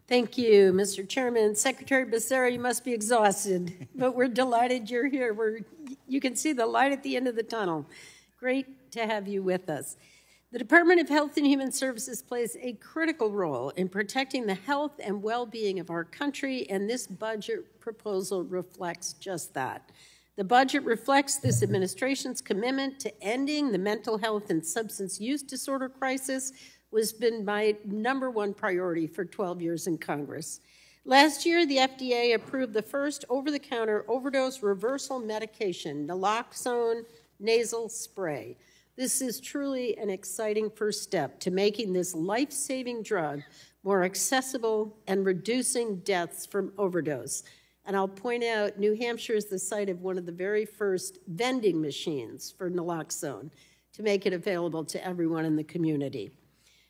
Thank you, Mr. Chairman. Secretary Becerra, you must be exhausted, but we're delighted you're here. You can see the light at the end of the tunnel. Great to have you with us. The Department of Health and Human Services plays a critical role in protecting the health and well-being of our country, and this budget proposal reflects just that. The budget reflects this administration's commitment to ending the mental health and substance use disorder crisis, has been my #1 priority for 12 years in Congress. Last year, the FDA approved the first over-the-counter overdose reversal medication, Naloxone nasal spray. This is truly an exciting first step to making this life-saving drug more accessible and reducing deaths from overdose. And I'll point out, New Hampshire is the site of one of the very first vending machines for Naloxone to make it available to everyone in the community.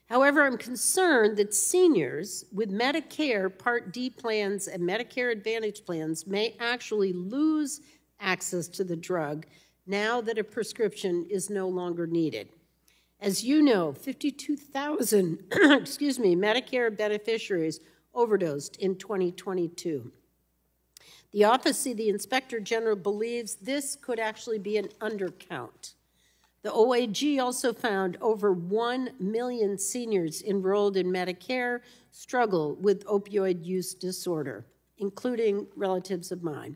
However, I'm concerned that seniors with Medicare Part D plans and Medicare Advantage plans may actually lose access to the drug now that a prescription is no longer needed. As you know, 52,000 Medicare beneficiaries overdosed in 2022. The Office of the Inspector General believes this could actually be an undercount. The OAG also found over 1 million seniors enrolled in Medicare struggle with opioid use disorder, including relatives of mine.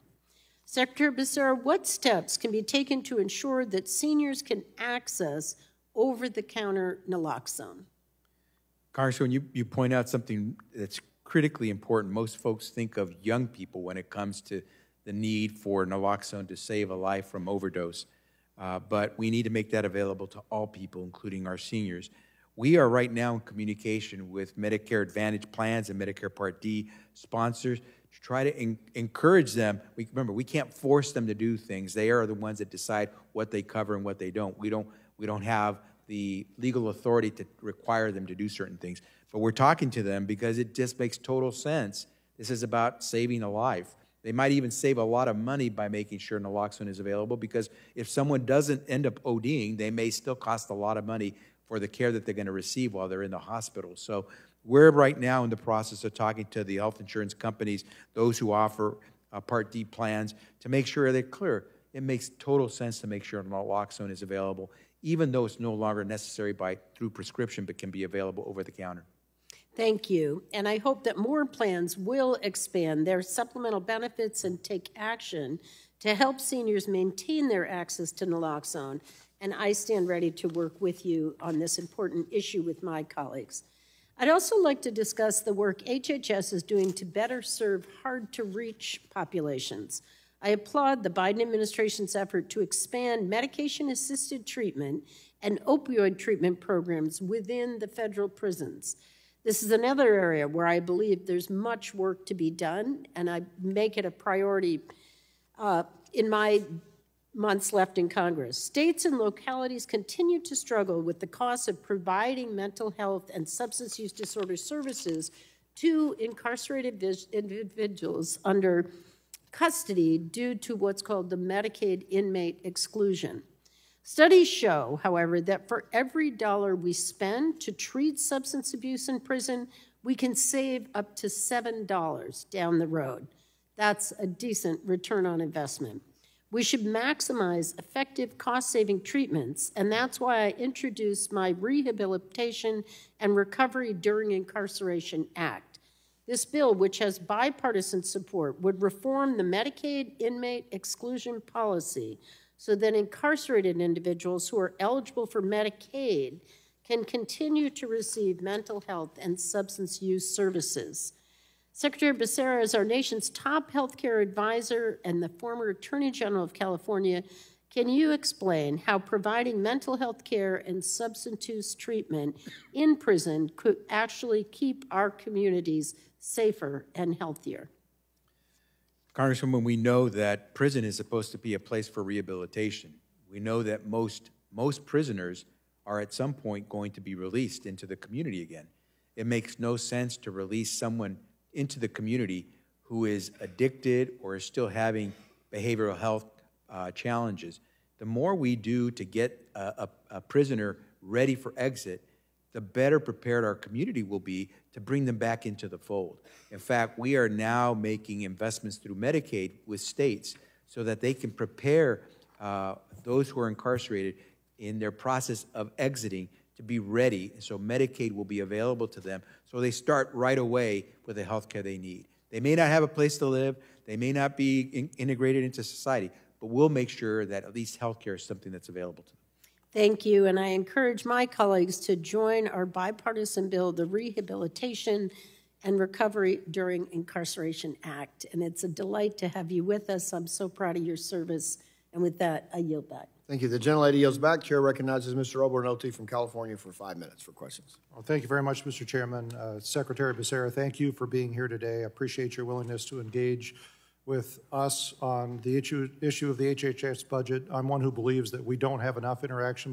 Secretary Becerra, what steps can be taken to ensure that seniors can access over-the-counter Naloxone? Congresswoman, you point out something that's critically important. Most folks think of young people when it comes to the need for Naloxone to save a life from overdose. But we need to make that available to all people, including our seniors. We are right now in communication with Medicare Advantage plans and Medicare Part D sponsors to try to encourage them. Remember, we can't force them to do things. They are the ones that decide what they cover and what they don't. We don't have the legal authority to require them to do certain things. But we're talking to them because it just makes total sense. This is about saving a life. They might even save a lot of money by making sure Naloxone is available, because if someone doesn't end up ODing, they may still cost a lot of money for the care that they're going to receive while they're in the hospital. So we're right now in the process of talking to the health insurance companies, those who offer Part D plans, to make sure they're clear. It makes total sense to make sure Naloxone is available, even though it's no longer necessary through prescription, but can be available over the counter. Thank you, and I hope that more plans will expand their supplemental benefits and take action to help seniors maintain their access to Naloxone, and I stand ready to work with you on this important issue with my colleagues. I'd also like to discuss the work HHS is doing to better serve hard-to-reach populations. I applaud the Biden administration's effort to expand medication-assisted treatment and opioid treatment programs within the federal prisons. This is another area where I believe there's much work to be done, and I make it a priority in my months left in Congress. States and localities continue to struggle with the cost of providing mental health and substance use disorder services to incarcerated individuals under custody due to what's called the Medicaid inmate exclusion. Studies show, however, that for every dollar we spend to treat substance abuse in prison, we can save up to $7 down the road. That's a decent return on investment. We should maximize effective cost-saving treatments, and that's why I introduced my Rehabilitation and Recovery During Incarceration Act. This bill, which has bipartisan support, would reform the Medicaid inmate exclusion policy so that incarcerated individuals who are eligible for Medicaid can continue to receive mental health and substance use services. Secretary Becerra is our nation's top healthcare advisor and the former Attorney General of California. Can you explain how providing mental health care and substance use treatment in prison could actually keep our communities safer and healthier? Congresswoman, we know that prison is supposed to be a place for rehabilitation. We know that most prisoners are at some point going to be released into the community again. It makes no sense to release someone into the community who is addicted or is still having behavioral health challenges. The more we do to get a prisoner ready for exit, the better prepared our community will be to bring them back into the fold. In fact, we are now making investments through Medicaid with states so that they can prepare those who are incarcerated in their process of exiting to be ready. So Medicaid will be available to them so they start right away with the health care they need. They may not have a place to live, they may not be integrated into society, but we'll make sure that at least health care is something that's available to them. Thank you, and I encourage my colleagues to join our bipartisan bill, the Rehabilitation and Recovery During Incarceration Act. And it's a delight to have you with us. I'm so proud of your service. And with that, I yield back. Thank you. The gentlelady yields back. Chair recognizes Mr. Ober, an OT from California, for 5 minutes for questions. Well, thank you very much, Mr. Chairman. Secretary Becerra, thank you for being here today. I appreciate your willingness to engage with us on the issue of the HHS budget. I'm one who believes that we don't have enough interaction